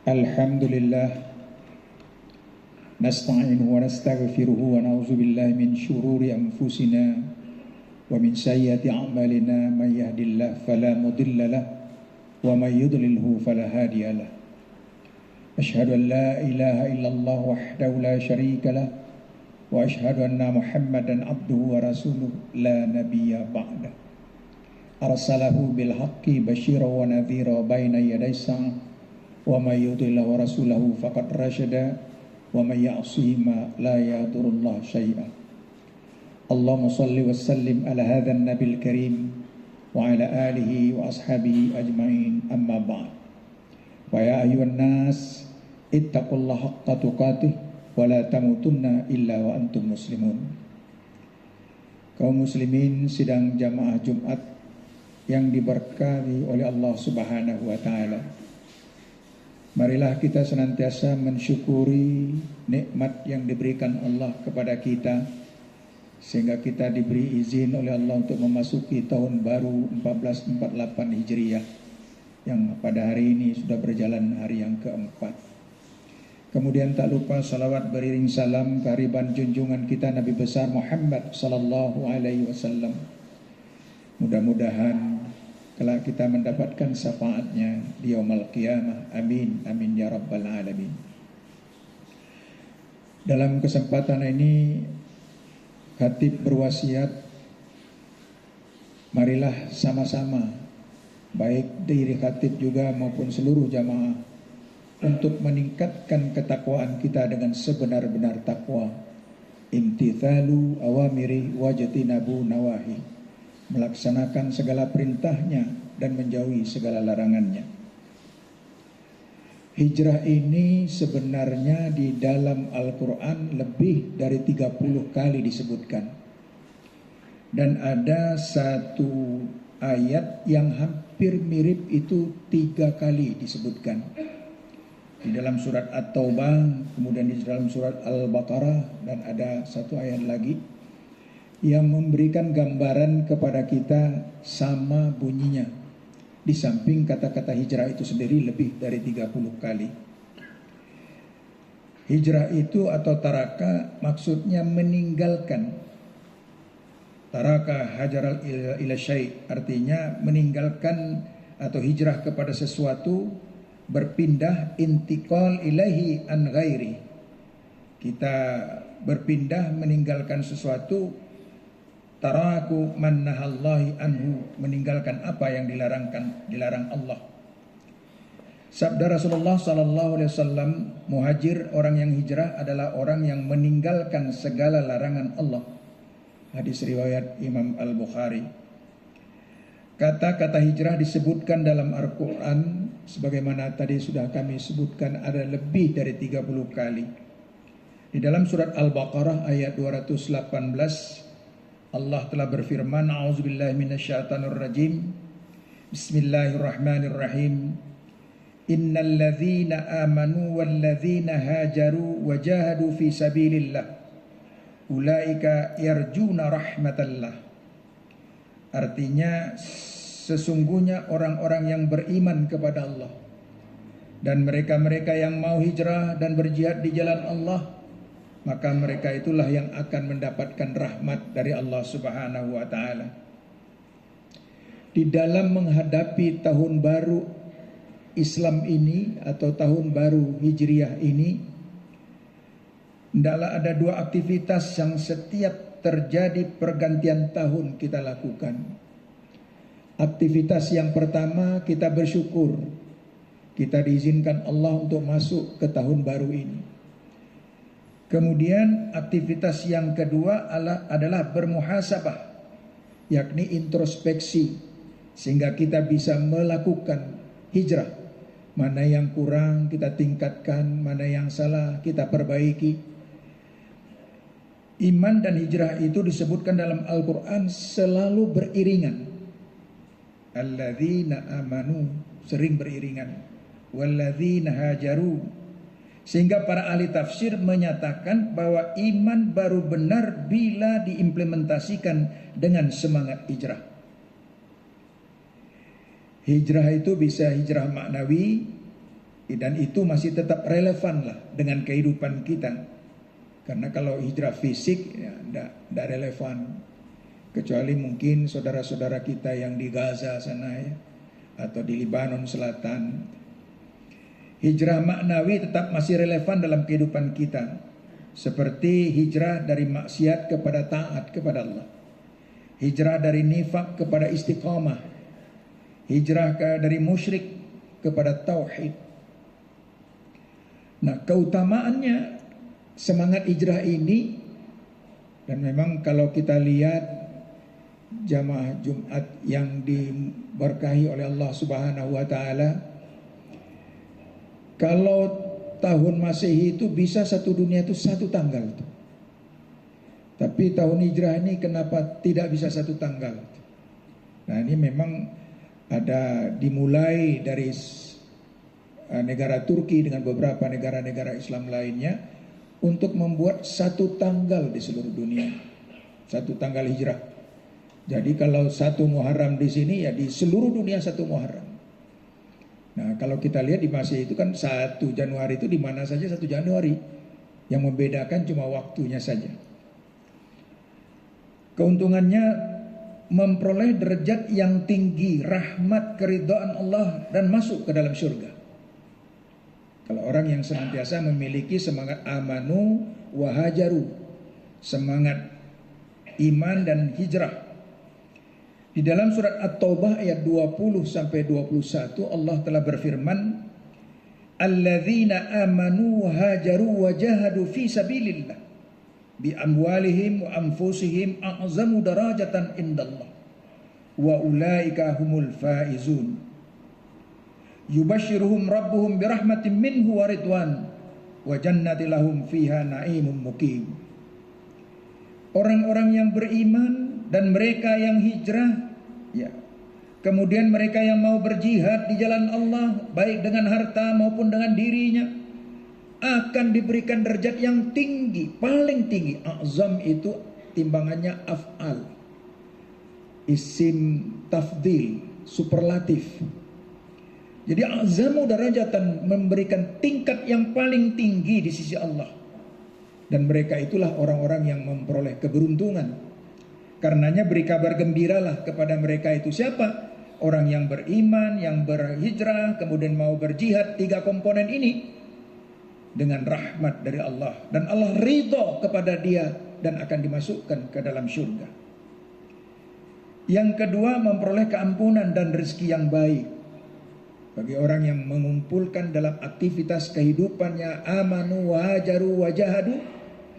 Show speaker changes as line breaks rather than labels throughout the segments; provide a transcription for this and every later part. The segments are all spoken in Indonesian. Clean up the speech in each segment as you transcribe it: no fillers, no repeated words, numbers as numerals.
Alhamdulillah, nasta'inuhu wa nastaghfiruhu wa na'udzu billahi min syururi anfusina wa min sayyiati a'malina. May yahdihillahu fala mudilla lahu wa may yudlilhu fala hadiya lahu. Asyhadu an la ilaha illallah wahdahu la syarika lahu wa asyhadu anna Muhammadan abduhu wa rasuluhu la nabiyya ba'da. Arsalahu bil haqqi basyiran wa nadhira baina yaday sa'ah. Wa may yuti'illah wa rasulahu faqad rasyada wa may ya'sihima la yadurullah syai'a. Allahumma shalli wa sallim ala hadzal nabil karim wa ala alihi wa ashabihi ajmain, amma ba'd. Wa ya ayyuhan nas ittaqullaha haqqa tuqatih wa la tamutunna illa wa antum muslimun. Kaum muslimin sidang jamaah Jumat yang diberkahi oleh Allah Subhanahu wa taala. Marilah kita senantiasa mensyukuri nikmat yang diberikan Allah kepada kita, sehingga kita diberi izin oleh Allah untuk memasuki tahun baru 1448 Hijriah, yang pada hari ini sudah berjalan hari yang keempat. Kemudian tak lupa salawat beriring salam kehariban junjungan kita Nabi besar Muhammad sallallahu alaihi wasallam. Mudah-mudahan kelak kita mendapatkan syafaatnya di yaumul qiyamah. Amin, amin ya rabbal alamin. Dalam kesempatan ini khatib berwasiat, marilah sama-sama, baik diri khatib juga maupun seluruh jamaah, untuk meningkatkan ketakwaan kita dengan sebenar-benar takwa. Imtithalu awamiri wajtinabu nawahi, melaksanakan segala perintahnya dan menjauhi segala larangannya. Hijrah ini sebenarnya di dalam Al-Quran lebih dari 30 kali disebutkan. Dan ada satu ayat yang hampir mirip itu 3 kali disebutkan. Di dalam surat At-Taubah, kemudian di dalam surat Al-Baqarah, dan ada satu ayat lagi yang memberikan gambaran kepada kita sama bunyinya. Di samping kata-kata hijrah itu sendiri lebih dari 30 kali. Hijrah itu atau taraka maksudnya meninggalkan. Taraka hajaral ila syai', artinya meninggalkan atau hijrah kepada sesuatu, berpindah, intiqal ilaihi an ghairi. Kita berpindah meninggalkan sesuatu. Taraku man nahallahi anhu, meninggalkan apa yang dilarang Allah. Sabda Rasulullah sallallahu alaihi wasallam, muhajir, orang yang hijrah adalah orang yang meninggalkan segala larangan Allah. Hadis riwayat Imam Al-Bukhari. Kata-kata hijrah disebutkan dalam Al-Quran sebagaimana tadi sudah kami sebutkan, ada lebih dari 30 kali. Di dalam surat Al-Baqarah ayat 218, Allah telah berfirman, a'udzubillahi minasyaitonir rajim. Bismillahirrahmanirrahim. Innal ladzina amanu wal ladzina hajaru wa jahadu fi sabilillah ulaika yarjuna rahmatallah. Artinya, sesungguhnya orang-orang yang beriman kepada Allah dan mereka-mereka yang mau hijrah dan berjihad di jalan Allah, maka mereka itulah yang akan mendapatkan rahmat dari Allah Subhanahu wa ta'ala. Di dalam menghadapi tahun baru Islam ini atau tahun baru Hijriah ini, hendaklah ada 2 aktivitas yang setiap terjadi pergantian tahun kita lakukan. Aktivitas yang pertama, kita bersyukur kita diizinkan Allah untuk masuk ke tahun baru ini. Kemudian aktivitas yang kedua adalah bermuhasabah, yakni introspeksi, sehingga kita bisa melakukan hijrah. Mana yang kurang kita tingkatkan, mana yang salah kita perbaiki. Iman dan hijrah itu disebutkan dalam Al-Quran selalu beriringan. Alladzina amanu, sering beriringan. Walladzina hajaru. Sehingga para ahli tafsir menyatakan bahwa iman baru benar bila diimplementasikan dengan semangat hijrah. Hijrah itu bisa hijrah maknawi, Dan itu masih tetap relevan lah dengan kehidupan kita. Karena kalau hijrah fisik ya tidak relevan. Kecuali mungkin saudara-saudara kita yang di Gaza sana ya, atau di Lebanon Selatan. Hijrah maknawi tetap masih relevan dalam kehidupan kita. Seperti hijrah dari maksiat kepada taat kepada Allah. Hijrah dari nifak kepada istiqamah. Hijrah dari musyrik kepada tauhid. Nah, keutamaannya semangat hijrah ini, dan memang kalau kita lihat jamaah Jumat yang diberkahi oleh Allah Subhanahu wa taala, kalau tahun Masehi itu bisa satu dunia itu satu tanggal. Tapi tahun hijrah ini kenapa tidak bisa satu tanggal? Nah, ini memang ada dimulai dari negara Turki dengan beberapa negara-negara Islam lainnya untuk membuat satu tanggal di seluruh dunia, satu tanggal hijrah. Jadi kalau satu Muharram di sini ya di seluruh dunia satu Muharram. Nah, kalau kita lihat di Masehi itu kan 1 Januari itu di mana saja 1 Januari, yang membedakan cuma waktunya saja. Keuntungannya memperoleh derajat yang tinggi, rahmat, keridhaan Allah, dan masuk ke dalam surga. Kalau orang yang senantiasa memiliki semangat amanu wa hajaru, semangat iman dan hijrah. Di dalam surat At-Taubah ayat 20 sampai 21 Allah telah berfirman, "Alladzina amanu wa hajaru wa jahadu fi sabilillah bi amwalihim wa anfusihim a'zamu darajatan indallah wa ulaika humul faizun." Yubashshiruhum rabbuhum birahmatin minhu wa ridwan wa jannati lahum fiha na'imun muqim. Orang-orang yang beriman dan mereka yang hijrah, ya, kemudian mereka yang mau berjihad di jalan Allah, baik dengan harta maupun dengan dirinya, akan diberikan derajat yang tinggi, paling tinggi. A'zam itu timbangannya af'al, isim tafdil, superlatif. Jadi azamu darajatan, memberikan tingkat yang paling tinggi di sisi Allah. Dan mereka itulah orang-orang yang memperoleh keberuntungan. Karenanya beri kabar gembiralah kepada mereka itu. Siapa? Orang yang beriman, yang berhijrah, kemudian mau berjihad. 3 komponen ini dengan rahmat dari Allah. Dan Allah ridho kepada dia dan akan dimasukkan ke dalam surga. Yang kedua, memperoleh keampunan dan rezeki yang baik. Bagi orang yang mengumpulkan dalam aktivitas kehidupannya amanu wa hajaru wa jahadu,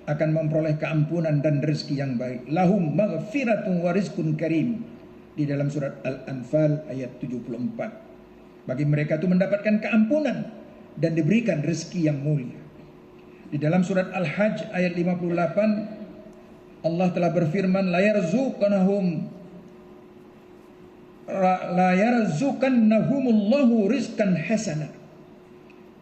akan memperoleh keampunan dan rezeki yang baik. Lahum maghfiratun wa rizqun karim. Di dalam surat Al-Anfal ayat 74. Bagi mereka itu mendapatkan keampunan dan diberikan rezeki yang mulia. Di dalam surat Al-Hajj ayat 58 Allah telah berfirman, la yarzuqannahumullahu rizqan hasana.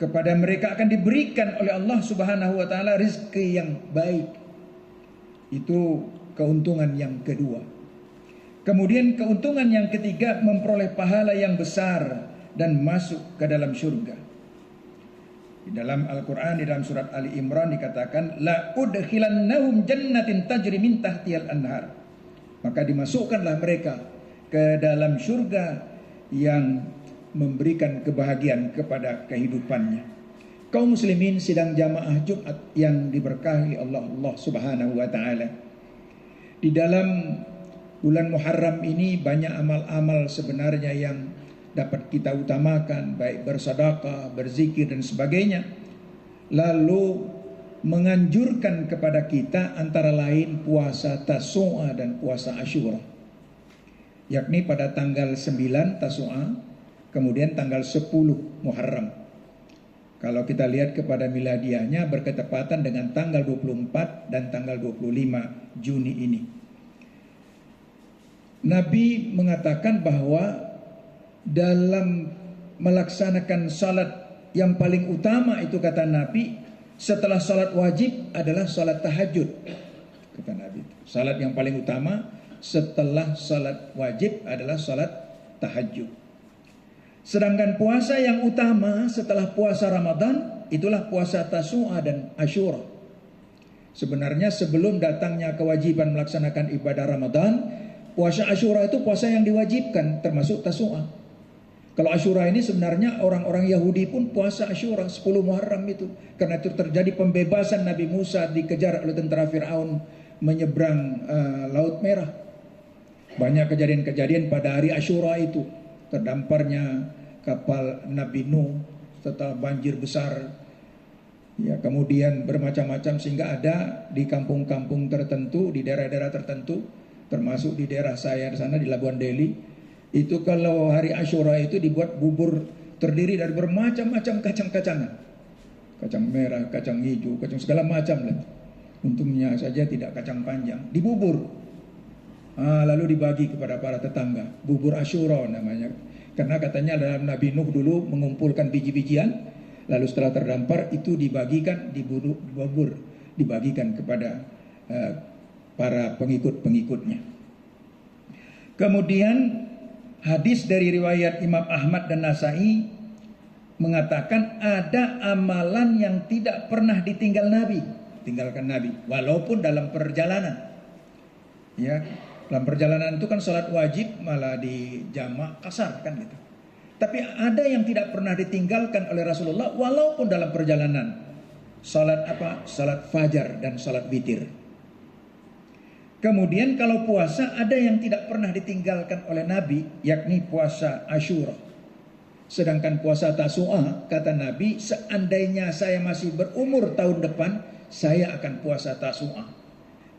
Kepada mereka akan diberikan oleh Allah Subhanahu wa taala rezeki yang baik. Itu keuntungan yang kedua. Kemudian keuntungan yang ketiga, memperoleh pahala yang besar dan masuk ke dalam surga. Di dalam Al-Qur'an, di dalam surat Ali Imran dikatakan, la udkhilannahum jannatin tajri min tahtihal anhar. Maka dimasukkanlah mereka ke dalam surga yang memberikan kebahagiaan kepada kehidupannya. Kaum muslimin sidang jamaah Jumat yang diberkahi Allah Subhanahu wa taala. Di dalam bulan Muharram ini banyak amal-amal sebenarnya yang dapat kita utamakan, baik bersedekah, berzikir dan sebagainya. Lalu menganjurkan kepada kita antara lain puasa Tasu'a dan puasa Asyura. Yakni pada tanggal 9 Tasu'a, kemudian tanggal 10 Muharram. Kalau kita lihat kepada miladiahnya berketepatan dengan tanggal 24 dan tanggal 25 Juni ini. Nabi mengatakan bahwa dalam melaksanakan salat yang paling utama itu, kata Nabi, setelah salat wajib adalah salat tahajud. Kata Nabi, salat yang paling utama setelah salat wajib adalah salat tahajud. Sedangkan puasa yang utama setelah puasa Ramadan itulah puasa Tasu'a dan Asyura. Sebenarnya sebelum datangnya kewajiban melaksanakan ibadah Ramadan, puasa Asyura itu puasa yang diwajibkan, termasuk Tasu'a. Kalau Asyura ini sebenarnya orang-orang Yahudi pun puasa Asyura 10 Muharram itu. Karena itu terjadi pembebasan Nabi Musa dikejar oleh tentara Fir'aun menyeberang Laut Merah. Banyak kejadian-kejadian pada hari Asyura itu. Terdamparnya kapal Nabi Nuh setelah banjir besar. Ya, kemudian bermacam-macam sehingga ada di kampung-kampung tertentu, di daerah-daerah tertentu, termasuk di daerah saya di sana di Labuan Deli, itu kalau hari Asyura itu dibuat bubur terdiri dari bermacam-macam kacang-kacangan. Kacang merah, kacang hijau, kacang segala macam lah. Untungnya saja tidak kacang panjang. Dibubur. Lalu dibagi kepada para tetangga. Bubur Asyura namanya. Karena katanya dalam Nabi Nuh dulu mengumpulkan biji-bijian, lalu setelah terdampar itu dibagikan, dibubur, dibagikan kepada para pengikut-pengikutnya. Kemudian hadis dari riwayat Imam Ahmad dan Nasai mengatakan ada amalan yang tidak pernah tinggalkan Nabi, walaupun dalam perjalanan. Ya, dalam perjalanan itu kan sholat wajib malah dijamak kasar kan gitu. Tapi ada yang tidak pernah ditinggalkan oleh Rasulullah walaupun dalam perjalanan. Sholat apa? Sholat fajar dan sholat witir. Kemudian kalau puasa ada yang tidak pernah ditinggalkan oleh Nabi, yakni puasa Asyura. Sedangkan puasa Tasu'a, kata Nabi, seandainya saya masih berumur tahun depan, saya akan puasa Tasu'a.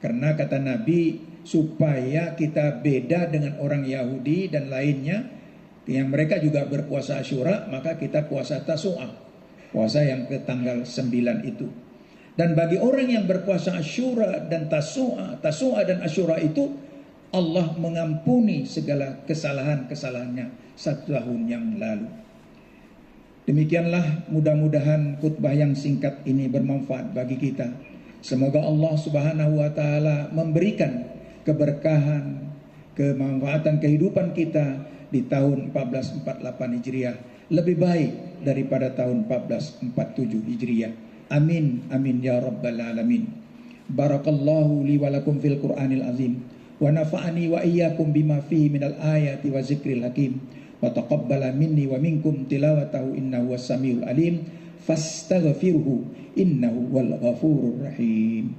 Karena kata Nabi, supaya kita beda dengan orang Yahudi dan lainnya yang mereka juga berpuasa Asyura, maka kita puasa Tasu'a, puasa yang ke tanggal 9 itu. Dan bagi orang yang berpuasa Asyura dan Tasu'a dan Asyura itu, Allah mengampuni segala kesalahan-kesalahannya 1 tahun yang lalu. Demikianlah, mudah-mudahan khutbah yang singkat ini bermanfaat bagi kita. Semoga Allah Subhanahu wa taala memberikan keberkahan, kemanfaatan kehidupan kita di tahun 1448 Hijriah lebih baik daripada tahun 1447 Hijriah. Amin amin ya rabbal alamin. Barakallahu li wa lakum fil Qur'anil azim wa nafa'ani wa iyyakum bima fihi minal ayati wa zikril hakim wa taqabbala minni wa minkum tilawatahu innahu was-samiul alim fastaghfiruhu innahu wal ghafurur rahim.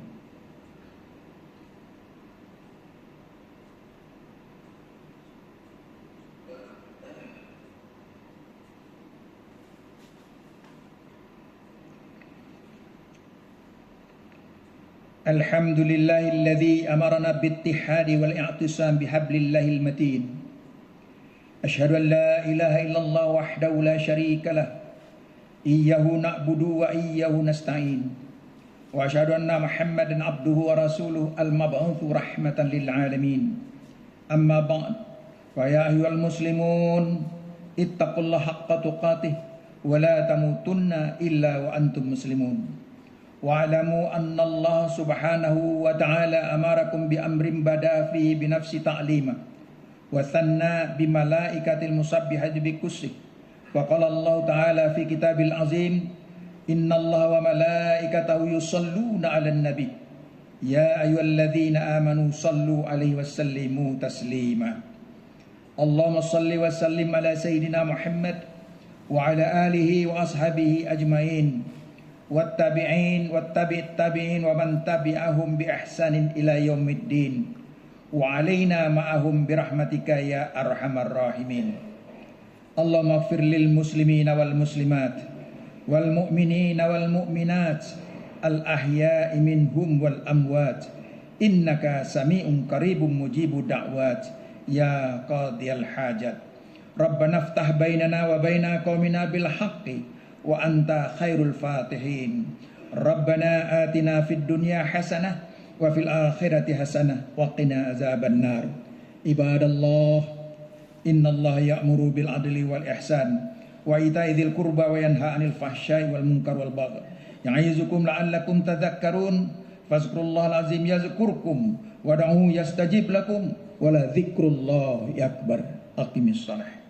Alhamdulillahilladzi amarna bittihadi wal i'tisam bihablillahil matin. Asyhadu an la ilaha illallah wahdahu la syarika lah. Iyyahu na'budu wa iyyahu nasta'in. Wa asyhadu anna Muhammadan abduhu wa rasuluhu al-mab'utsu rahmatan lil alamin. Amma ba'd. Fa ya ayyuhal muslimun ittaqullaha haqqa tuqatih wa la tamutunna illa wa antum muslimun. Wa'alamu anna Allah subhanahu wa ta'ala amarakum bi amrin bada fihi bi nafsi ta'lima wa thanna bi malaikatil musabbihati bi kussih wa qala Allah ta'ala fi kitabil azim inna Allah wa malaikatahu yusalluna 'alan nabi ya ayyuhalladzina amanu sallu 'alaihi wa sallimu taslima. Allahumma salli wa sallim ala sayyidina Muhammad wa ala alihi wa ashabihi ajmain wattabi'in wattabi'it tabi'in wa man tabi'ahum bi ihsanin ila yaumiddin wa alaina ma'ahum bi rahmatika ya arhamar rahimin. Allahumma ighfir lil muslimina wal muslimat wal mu'minina wal mu'minat al ahya'i minhum wal amwat innaka sami'un qaribun mujibu da'wat ya qadiyal hajat. Rabbana iftah bainana wa baina qaumina bil haqqi wa anta khairul fatihin. Rabbana atina fid dunya hasanah wa fil akhirati hasanah wa qina azaban nar. Ibadallah, innallaha ya'muru bil adli wal ihsan wa ita'i dzil qurba wa yanha 'anil fahsya'i wal munkar wal baghi. Ya'izukum la'allakum tadhakkarun. Fazkurullahal azim yazkurkum wad'uhu yastajib lakum wa la dzikrullahi akbar. Aqimis shalah.